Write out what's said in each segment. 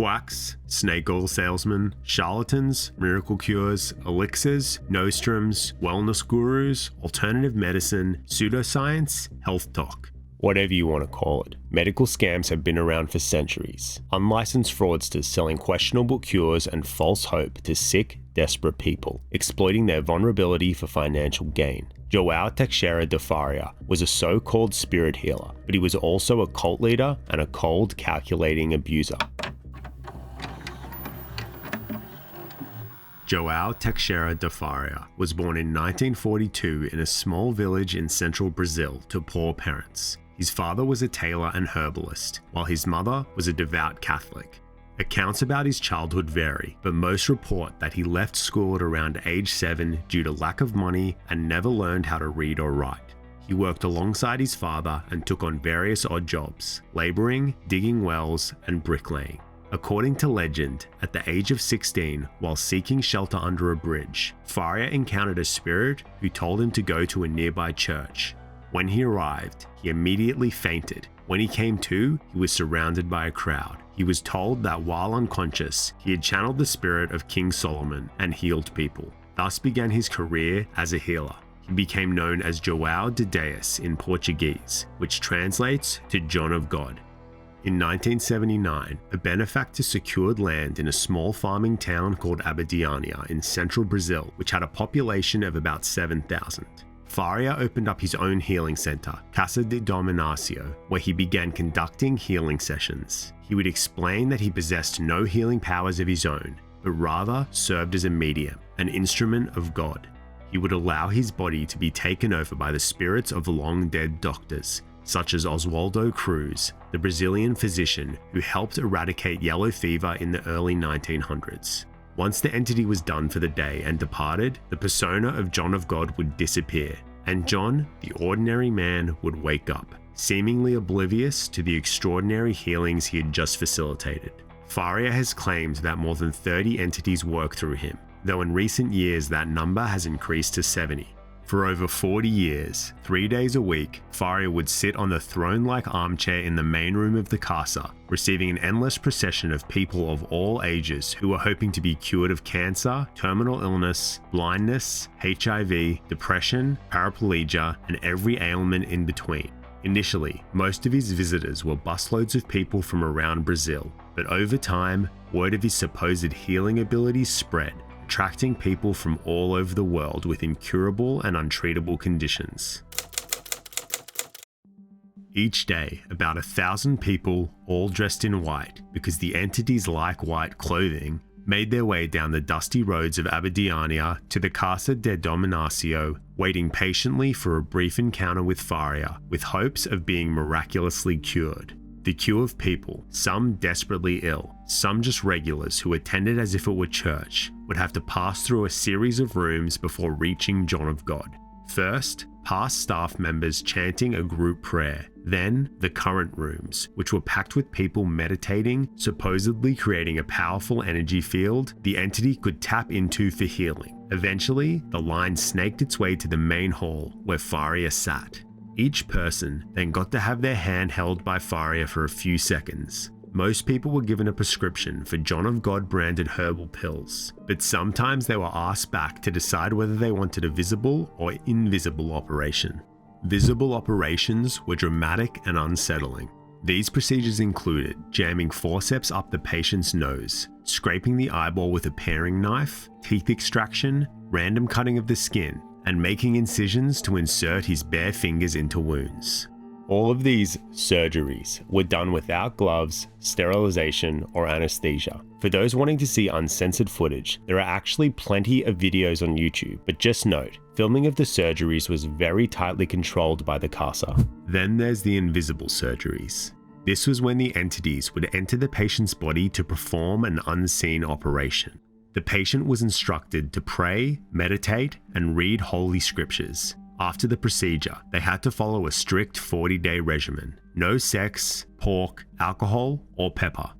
quacks, snake oil salesmen, charlatans, miracle cures, elixirs, nostrums, wellness gurus, alternative medicine, pseudoscience, health talk. Whatever you want to call it, medical scams have been around for centuries. Unlicensed fraudsters selling questionable cures and false hope to sick, desperate people, exploiting their vulnerability for financial gain. João Teixeira de Faria was a so-called spirit healer, but he was also a cult leader and a cold, calculating abuser. João Teixeira de Faria was born in 1942 in a small village in central Brazil to poor parents. His father was a tailor and herbalist, while his mother was a devout Catholic. Accounts about his childhood vary, but most report that he left school at around age 7 due to lack of money and never learned how to read or write. He worked alongside his father and took on various odd jobs, labouring, digging wells, and bricklaying. According to legend, at the age of 16, while seeking shelter under a bridge, Faria encountered a spirit who told him to go to a nearby church. When he arrived, he immediately fainted. When he came to, he was surrounded by a crowd. He was told that while unconscious, he had channeled the spirit of King Solomon and healed people. Thus began his career as a healer. He became known as João de Deus in Portuguese, which translates to John of God. In 1979, a benefactor secured land in a small farming town called Abadiânia in central Brazil, which had a population of about 7,000. Faria opened up his own healing center, Casa de Dominacio, where he began conducting healing sessions. He would explain that he possessed no healing powers of his own, but rather served as a medium, an instrument of God. He would allow his body to be taken over by the spirits of long-dead doctors, such as Oswaldo Cruz, the Brazilian physician who helped eradicate yellow fever in the early 1900s. Once the entity was done for the day and departed, the persona of John of God would disappear, and John, the ordinary man, would wake up, seemingly oblivious to the extraordinary healings he had just facilitated. Faria has claimed that more than 30 entities work through him, though in recent years that number has increased to 70. For over 40 years, 3 days a week, Faria would sit on the throne-like armchair in the main room of the casa, receiving an endless procession of people of all ages who were hoping to be cured of cancer, terminal illness, blindness, HIV, depression, paraplegia, and every ailment in between. Initially, most of his visitors were busloads of people from around Brazil, but over time, word of his supposed healing abilities spread, attracting people from all over the world with incurable and untreatable conditions. Each day, about 1,000 people, all dressed in white, because the entities like white clothing, made their way down the dusty roads of Abadiânia to the Casa de Dominacio, waiting patiently for a brief encounter with Faria, with hopes of being miraculously cured. The queue of people, some desperately ill, some just regulars who attended as if it were church, would have to pass through a series of rooms before reaching John of God. First, past staff members chanting a group prayer, then the current rooms, which were packed with people meditating, supposedly creating a powerful energy field the entity could tap into for healing. Eventually, the line snaked its way to the main hall where Faria sat. Each person then got to have their hand held by Faria for a few seconds. Most people were given a prescription for John of God branded herbal pills, but sometimes they were asked back to decide whether they wanted a visible or invisible operation. Visible operations were dramatic and unsettling. These procedures included jamming forceps up the patient's nose, scraping the eyeball with a paring knife, teeth extraction, random cutting of the skin, and making incisions to insert his bare fingers into wounds. All of these surgeries were done without gloves, sterilization, or anesthesia. For those wanting to see uncensored footage, there are actually plenty of videos on YouTube, but just note, filming of the surgeries was very tightly controlled by the casa. Then there's the invisible surgeries. This was when the entities would enter the patient's body to perform an unseen operation. The patient was instructed to pray, meditate, and read holy scriptures. After the procedure, they had to follow a strict 40-day regimen. No sex, pork, alcohol, or pepper.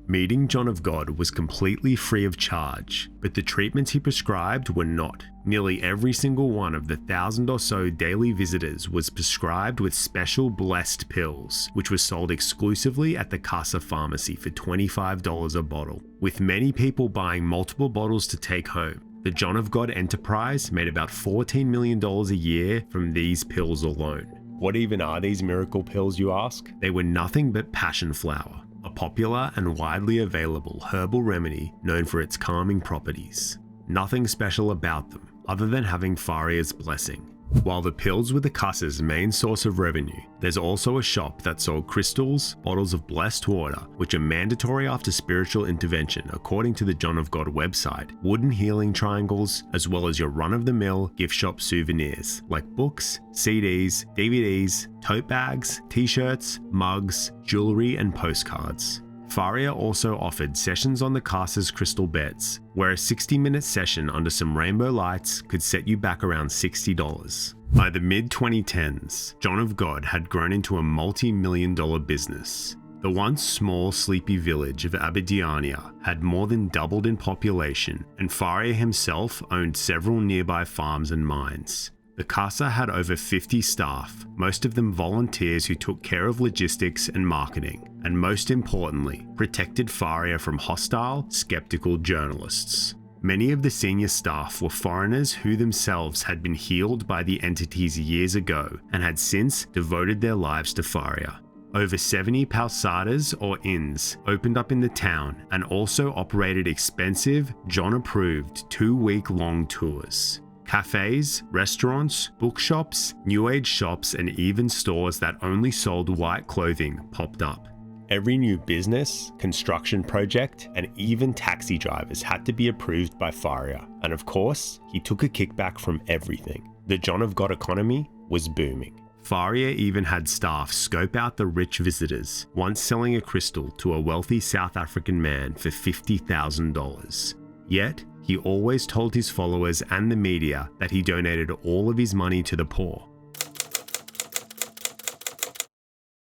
Meeting John of God was completely free of charge, but the treatments he prescribed were not. Nearly every single one of the 1,000 or so daily visitors was prescribed with special blessed pills, which was sold exclusively at the Casa Pharmacy for $25 a bottle, with many people buying multiple bottles to take home. The John of God enterprise made about $14 million a year from these pills alone. What even are these miracle pills, you ask? They were nothing but passion flower, a popular and widely available herbal remedy known for its calming properties. Nothing special about them, other than having Faria's blessing. While the pills were the Casa's main source of revenue, there's also a shop that sold crystals, bottles of blessed water, which are mandatory after spiritual intervention according to the John of God website, wooden healing triangles, as well as your run-of-the-mill gift shop souvenirs like books, CDs, DVDs, tote bags, t-shirts, mugs, jewelry, and postcards. Faria also offered sessions on the Casa's crystal beds, where a 60-minute session under some rainbow lights could set you back around $60. By the mid-2010s, John of God had grown into a multi-million-dollar business. The once small, sleepy village of Abadiânia had more than doubled in population, and Faria himself owned several nearby farms and mines. The Casa had over 50 staff, most of them volunteers who took care of logistics and marketing, and most importantly, protected Faria from hostile, skeptical journalists. Many of the senior staff were foreigners who themselves had been healed by the entities years ago and had since devoted their lives to Faria. Over 70 pausadas or inns opened up in the town and also operated expensive, John-approved 2-week-long tours. Cafes, restaurants, bookshops, new age shops, and even stores that only sold white clothing popped up. Every new business, construction project, and even taxi drivers had to be approved by Faria. And of course, he took a kickback from everything. The John of God economy was booming. Faria even had staff scope out the rich visitors, once selling a crystal to a wealthy South African man for $50,000. Yet, he always told his followers and the media that he donated all of his money to the poor.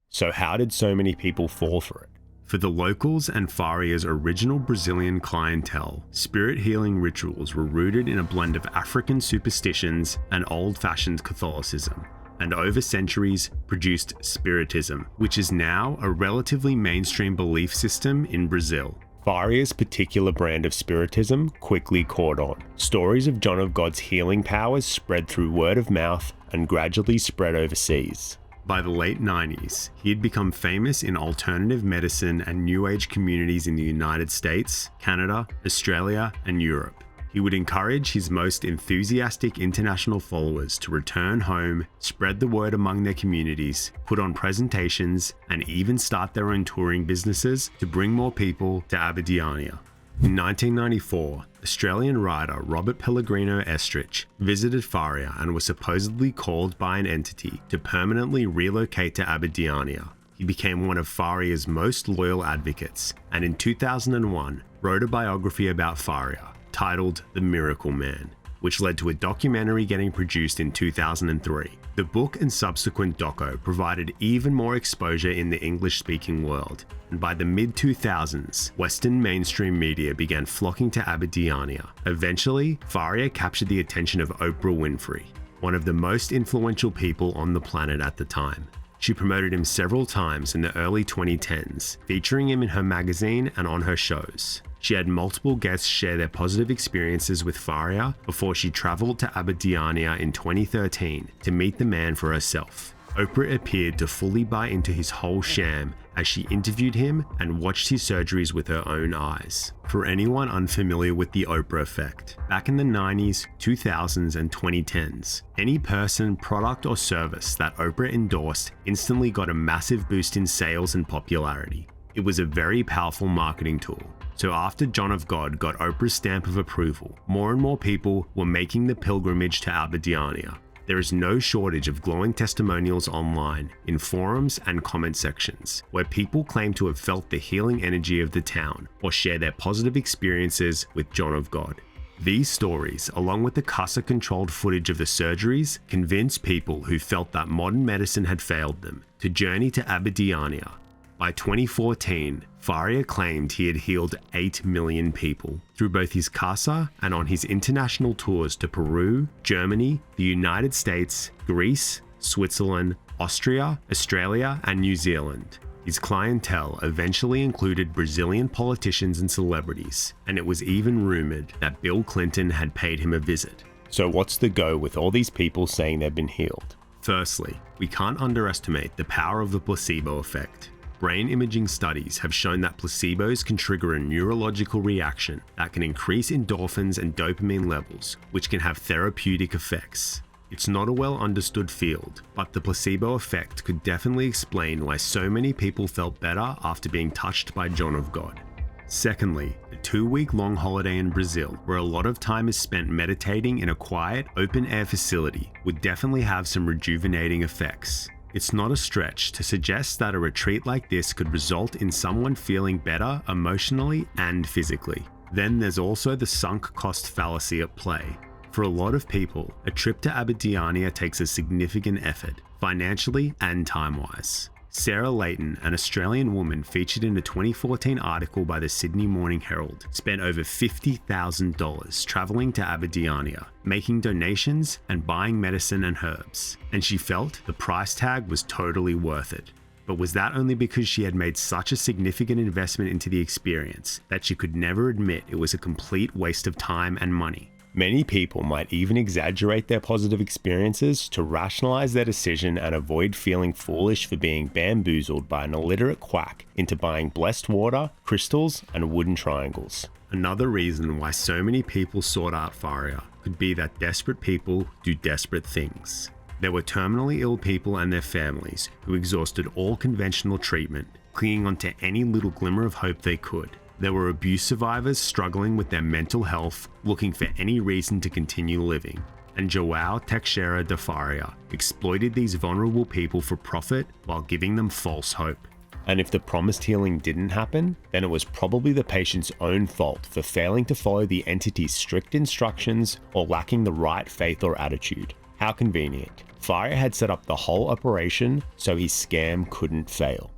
So how did so many people fall for it? For the locals and Faria's original Brazilian clientele, spirit healing rituals were rooted in a blend of African superstitions and old-fashioned Catholicism, and over centuries produced Spiritism, which is now a relatively mainstream belief system in Brazil. Faria's particular brand of Spiritism quickly caught on. Stories of John of God's healing powers spread through word of mouth and gradually spread overseas. By the late 90s, he had become famous in alternative medicine and New Age communities in the United States, Canada, Australia, and Europe. He would encourage his most enthusiastic international followers to return home, spread the word among their communities, put on presentations, and even start their own touring businesses to bring more people to Abadiânia. In 1994, Australian writer Robert Pellegrino Estridge visited Faria and was supposedly called by an entity to permanently relocate to Abadiânia. He became one of Faria's most loyal advocates, and in 2001 wrote a biography about Faria, titled The Miracle Man, which led to a documentary getting produced in 2003. The book and subsequent doco provided even more exposure in the English-speaking world, and by the mid-2000s, Western mainstream media began flocking to Abadiânia. Eventually, Faria captured the attention of Oprah Winfrey, one of the most influential people on the planet at the time. She promoted him several times in the early 2010s, featuring him in her magazine and on her shows. She had multiple guests share their positive experiences with Faria before she traveled to Abadiânia in 2013 to meet the man for herself. Oprah appeared to fully buy into his whole sham as she interviewed him and watched his surgeries with her own eyes. For anyone unfamiliar with the Oprah effect, back in the 90s, 2000s, and 2010s, any person, product, or service that Oprah endorsed instantly got a massive boost in sales and popularity. It was a very powerful marketing tool. So after John of God got Oprah's stamp of approval, more and more people were making the pilgrimage to Abadiânia. There is no shortage of glowing testimonials online, in forums and comment sections, where people claim to have felt the healing energy of the town or share their positive experiences with John of God. These stories, along with the Casa-controlled footage of the surgeries, convinced people who felt that modern medicine had failed them to journey to Abadiânia. By 2014, Faria claimed he had healed 8 million people through both his casa and on his international tours to Peru, Germany, the United States, Greece, Switzerland, Austria, Australia, and New Zealand. His clientele eventually included Brazilian politicians and celebrities, and it was even rumored that Bill Clinton had paid him a visit. So what's the go with all these people saying they've been healed? Firstly, we can't underestimate the power of the placebo effect. Brain imaging studies have shown that placebos can trigger a neurological reaction that can increase endorphins and dopamine levels, which can have therapeutic effects. It's not a well understood field, but the placebo effect could definitely explain why so many people felt better after being touched by John of God. Secondly, the 2-week-long holiday in Brazil, where a lot of time is spent meditating in a quiet, open-air facility, would definitely have some rejuvenating effects. It's not a stretch to suggest that a retreat like this could result in someone feeling better emotionally and physically. Then there's also the sunk cost fallacy at play. For a lot of people, a trip to Abadiânia takes a significant effort, financially and time-wise. Sarah Layton, an Australian woman featured in a 2014 article by the Sydney Morning Herald, spent over $50,000 traveling to Abadiânia, making donations and buying medicine and herbs, and she felt the price tag was totally worth it. But was that only because she had made such a significant investment into the experience that she could never admit it was a complete waste of time and money? Many people might even exaggerate their positive experiences to rationalize their decision and avoid feeling foolish for being bamboozled by an illiterate quack into buying blessed water, crystals, and wooden triangles. Another reason why so many people sought out Faria could be that desperate people do desperate things. There were terminally ill people and their families who exhausted all conventional treatment, clinging onto any little glimmer of hope they could. There were abuse survivors struggling with their mental health, looking for any reason to continue living. And João Teixeira de Faria exploited these vulnerable people for profit while giving them false hope. And if the promised healing didn't happen, then it was probably the patient's own fault for failing to follow the entity's strict instructions or lacking the right faith or attitude. How convenient. Faria had set up the whole operation so his scam couldn't fail.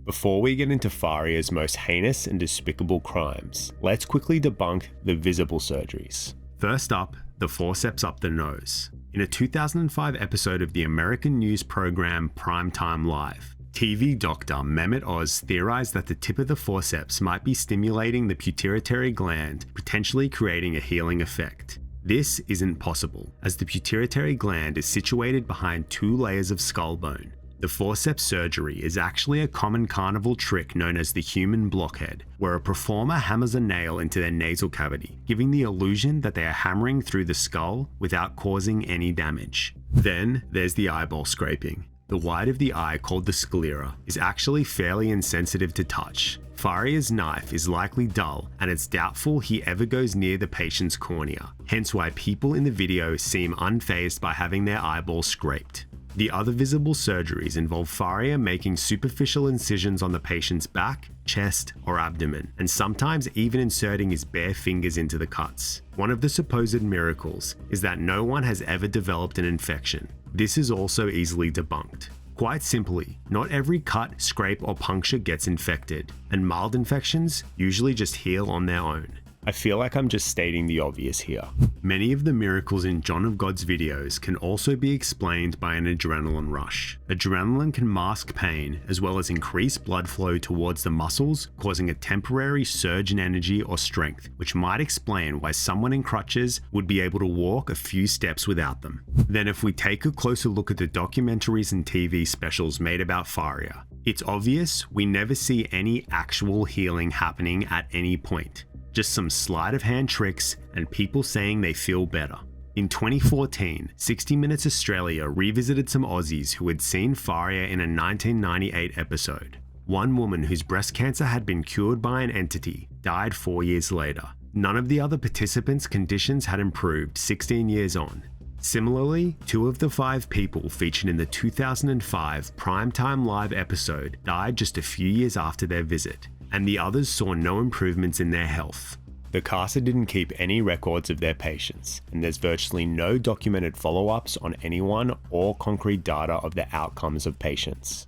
Before we get into Faria's most heinous and despicable crimes, let's quickly debunk the visible surgeries. First up, the forceps up the nose. In a 2005 episode of the American news program Primetime Live, TV doctor Mehmet Oz theorized that the tip of the forceps might be stimulating the pituitary gland, potentially creating a healing effect. This isn't possible, as the pituitary gland is situated behind 2 layers of skull bone. The forceps surgery is actually a common carnival trick known as the human blockhead, where a performer hammers a nail into their nasal cavity, giving the illusion that they are hammering through the skull without causing any damage. Then there's the eyeball scraping. The white of the eye, called the sclera, is actually fairly insensitive to touch. Faria's knife is likely dull, and it's doubtful he ever goes near the patient's cornea, hence why people in the video seem unfazed by having their eyeball scraped. The other visible surgeries involve Faria making superficial incisions on the patient's back, chest, or abdomen, and sometimes even inserting his bare fingers into the cuts. One of the supposed miracles is that no one has ever developed an infection. This is also easily debunked. Quite simply, not every cut, scrape, or puncture gets infected, and mild infections usually just heal on their own. I feel like I'm just stating the obvious here. Many of the miracles in John of God's videos can also be explained by an adrenaline rush. Adrenaline can mask pain as well as increase blood flow towards the muscles, causing a temporary surge in energy or strength, which might explain why someone in crutches would be able to walk a few steps without them. Then if we take a closer look at the documentaries and TV specials made about Faria, it's obvious we never see any actual healing happening at any point. Just some sleight of hand tricks and people saying they feel better. In 2014, 60 Minutes Australia revisited some Aussies who had seen Faria in a 1998 episode. One woman whose breast cancer had been cured by an entity died 4 years later. None of the other participants' conditions had improved 16 years on. Similarly, 2 of the 5 people featured in the 2005 Primetime Live episode died just a few years after their visit, and the others saw no improvements in their health. The casa didn't keep any records of their patients, and there's virtually no documented follow-ups on anyone or concrete data of the outcomes of patients.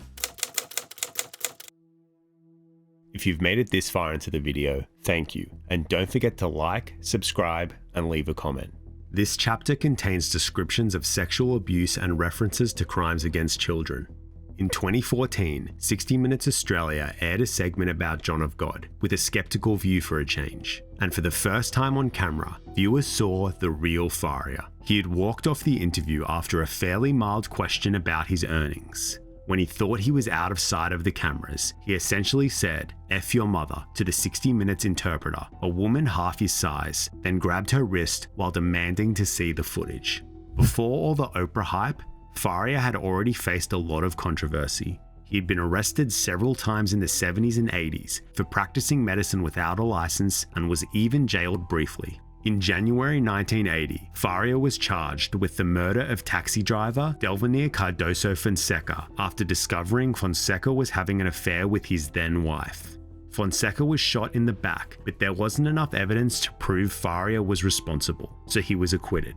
If you've made it this far into the video, thank you, and don't forget to like, subscribe, and leave a comment. This chapter contains descriptions of sexual abuse and references to crimes against children. In 2014, 60 Minutes Australia aired a segment about John of God, with a skeptical view for a change. And for the first time on camera, viewers saw the real Faria. He had walked off the interview after a fairly mild question about his earnings. When he thought he was out of sight of the cameras, he essentially said, "F your mother," to the 60 Minutes interpreter, a woman half his size, then grabbed her wrist while demanding to see the footage. Before all the Oprah hype, Faria had already faced a lot of controversy. He had been arrested several times in the 70s and 80s for practicing medicine without a license and was even jailed briefly. In January 1980, Faria was charged with the murder of taxi driver Delvanir Cardoso Fonseca after discovering Fonseca was having an affair with his then wife. Fonseca was shot in the back, but there wasn't enough evidence to prove Faria was responsible, so he was acquitted.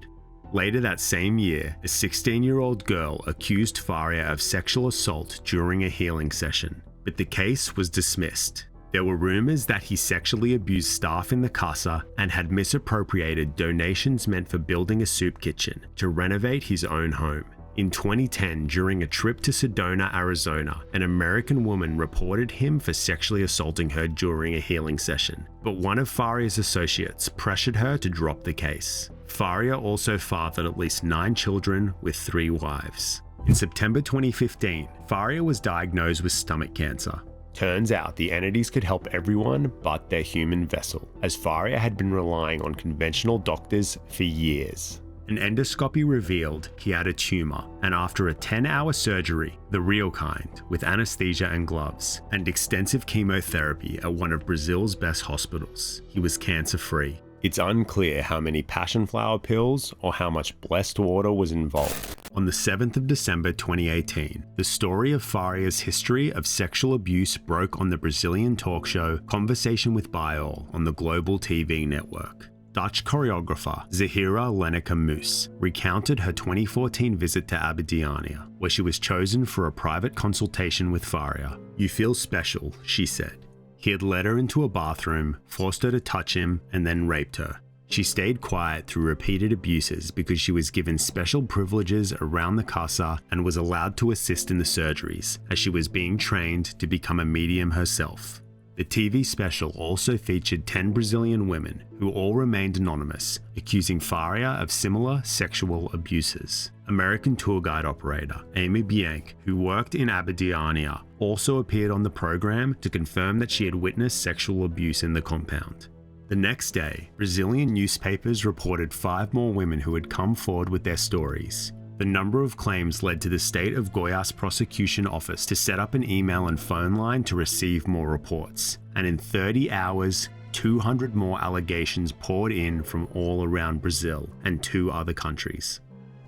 Later that same year, a 16-year-old girl accused Faria of sexual assault during a healing session, but the case was dismissed. There were rumors that he sexually abused staff in the casa and had misappropriated donations meant for building a soup kitchen to renovate his own home. In 2010, during a trip to Sedona, Arizona, an American woman reported him for sexually assaulting her during a healing session, but one of Faria's associates pressured her to drop the case. Faria also fathered at least 9 children with 3 wives. In September 2015, Faria was diagnosed with stomach cancer. Turns out the entities could help everyone but their human vessel, as Faria had been relying on conventional doctors for years. An endoscopy revealed he had a tumor, and after a 10-hour surgery, the real kind, with anesthesia and gloves, and extensive chemotherapy at one of Brazil's best hospitals, he was cancer-free. It's unclear how many passion flower pills or how much blessed water was involved. On the 7th of December 2018, the story of Faria's history of sexual abuse broke on the Brazilian talk show Conversation with Biol on the Global TV network. Dutch choreographer Zahira Lenica Moose recounted her 2014 visit to Abadiânia, where she was chosen for a private consultation with Faria. "You feel special," she said. He had led her into a bathroom, forced her to touch him, and then raped her. She stayed quiet through repeated abuses because she was given special privileges around the casa and was allowed to assist in the surgeries, as she was being trained to become a medium herself. The TV special also featured 10 Brazilian women who all remained anonymous, accusing Faria of similar sexual abuses. American tour guide operator Amy Bianchi, who worked in Abadiânia, also appeared on the program to confirm that she had witnessed sexual abuse in the compound. The next day, Brazilian newspapers reported 5 more women who had come forward with their stories. The number of claims led to the state of Goiás prosecution office to set up an email and phone line to receive more reports. And in 30 hours, 200 more allegations poured in from all around Brazil and 2 other countries.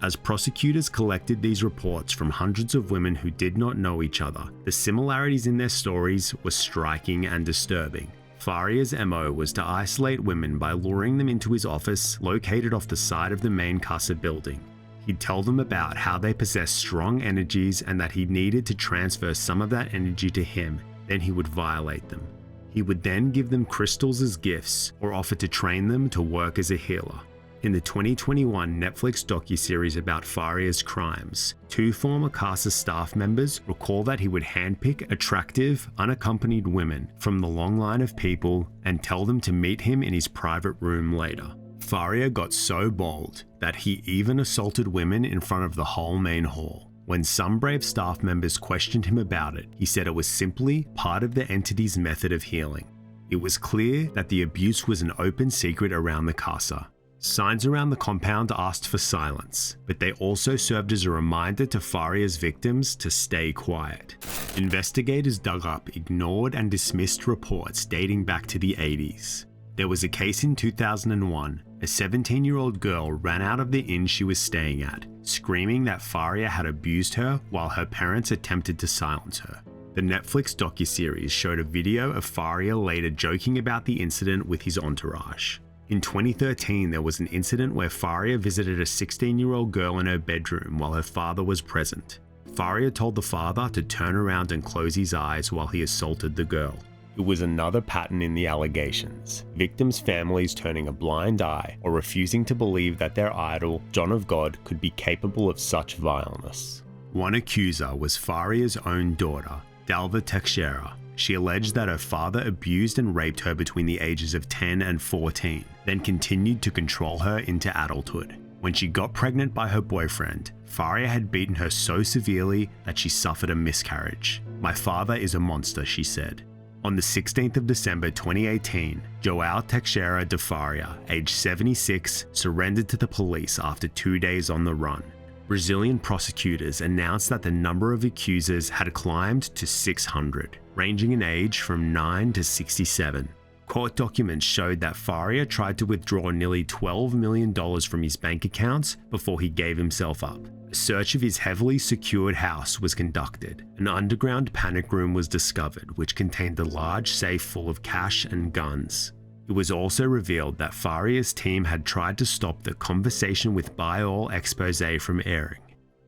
As prosecutors collected these reports from hundreds of women who did not know each other, the similarities in their stories were striking and disturbing. Faria's MO was to isolate women by luring them into his office located off the side of the main casa building. He'd tell them about how they possessed strong energies and that he needed to transfer some of that energy to him, then he would violate them. He would then give them crystals as gifts or offer to train them to work as a healer. In the 2021 Netflix docuseries about Faria's crimes, 2 former casa staff members recall that he would handpick attractive, unaccompanied women from the long line of people and tell them to meet him in his private room later. Faria got so bold that he even assaulted women in front of the whole main hall. When some brave staff members questioned him about it, he said it was simply part of the entity's method of healing. It was clear that the abuse was an open secret around the casa. Signs around the compound asked for silence, but they also served as a reminder to Faria's victims to stay quiet. Investigators dug up ignored and dismissed reports dating back to the 80s. There was a case in 2001. A 17-year-old girl ran out of the inn she was staying at, screaming that Faria had abused her while her parents attempted to silence her. The Netflix docuseries showed a video of Faria later joking about the incident with his entourage. In 2013, there was an incident where Faria visited a 16-year-old girl in her bedroom while her father was present. Faria told the father to turn around and close his eyes while he assaulted the girl. It was another pattern in the allegations, victims' families turning a blind eye or refusing to believe that their idol, John of God, could be capable of such vileness. One accuser was Faria's own daughter, João Teixeira. She alleged that her father abused and raped her between the ages of 10 and 14, then continued to control her into adulthood. When she got pregnant by her boyfriend, Faria had beaten her so severely that she suffered a miscarriage. "My father is a monster," she said. On the 16th of December 2018, João Teixeira de Faria, aged 76, surrendered to the police after 2 days on the run. Brazilian prosecutors announced that the number of accusers had climbed to 600, ranging in age from 9 to 67. Court documents showed that Faria tried to withdraw nearly $12 million from his bank accounts before he gave himself up. A search of his heavily secured house was conducted. An underground panic room was discovered, which contained a large safe full of cash and guns. It was also revealed that Faria's team had tried to stop the Conversation with By-All expose from airing.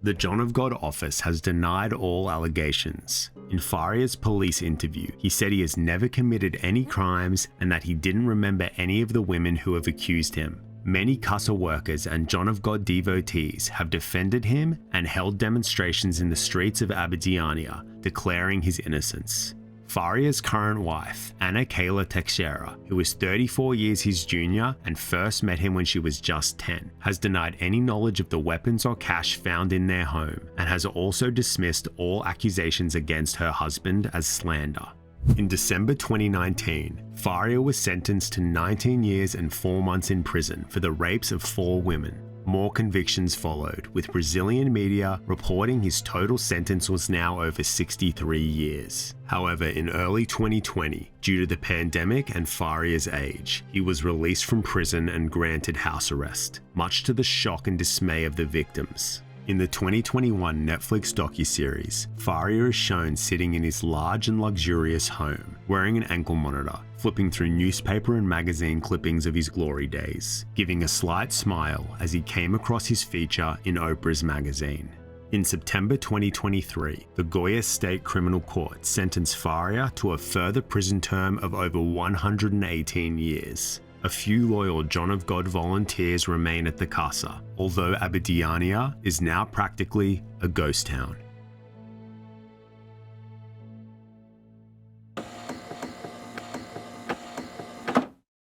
The John of God office has denied all allegations. In Faria's police interview, he said he has never committed any crimes and that he didn't remember any of the women who have accused him. Many Casa workers and John of God devotees have defended him and held demonstrations in the streets of Abadiânia, declaring his innocence. Faria's current wife, Ana Kayla Teixeira, who is 34 years his junior and first met him when she was just 10, has denied any knowledge of the weapons or cash found in their home and has also dismissed all accusations against her husband as slander. In December 2019, Faria was sentenced to 19 years and 4 months in prison for the rapes of 4 women. More convictions followed, with Brazilian media reporting his total sentence was now over 63 years. However, in early 2020, due to the pandemic and Faria's age, he was released from prison and granted house arrest, much to the shock and dismay of the victims. In the 2021 Netflix docuseries, Faria is shown sitting in his large and luxurious home, wearing an ankle monitor, flipping through newspaper and magazine clippings of his glory days, giving a slight smile as he came across his feature in Oprah's magazine. In September 2023, the Goiás State Criminal Court sentenced Faria to a further prison term of over 118 years. A few loyal John of God volunteers remain at the Casa, although Abadiânia is now practically a ghost town.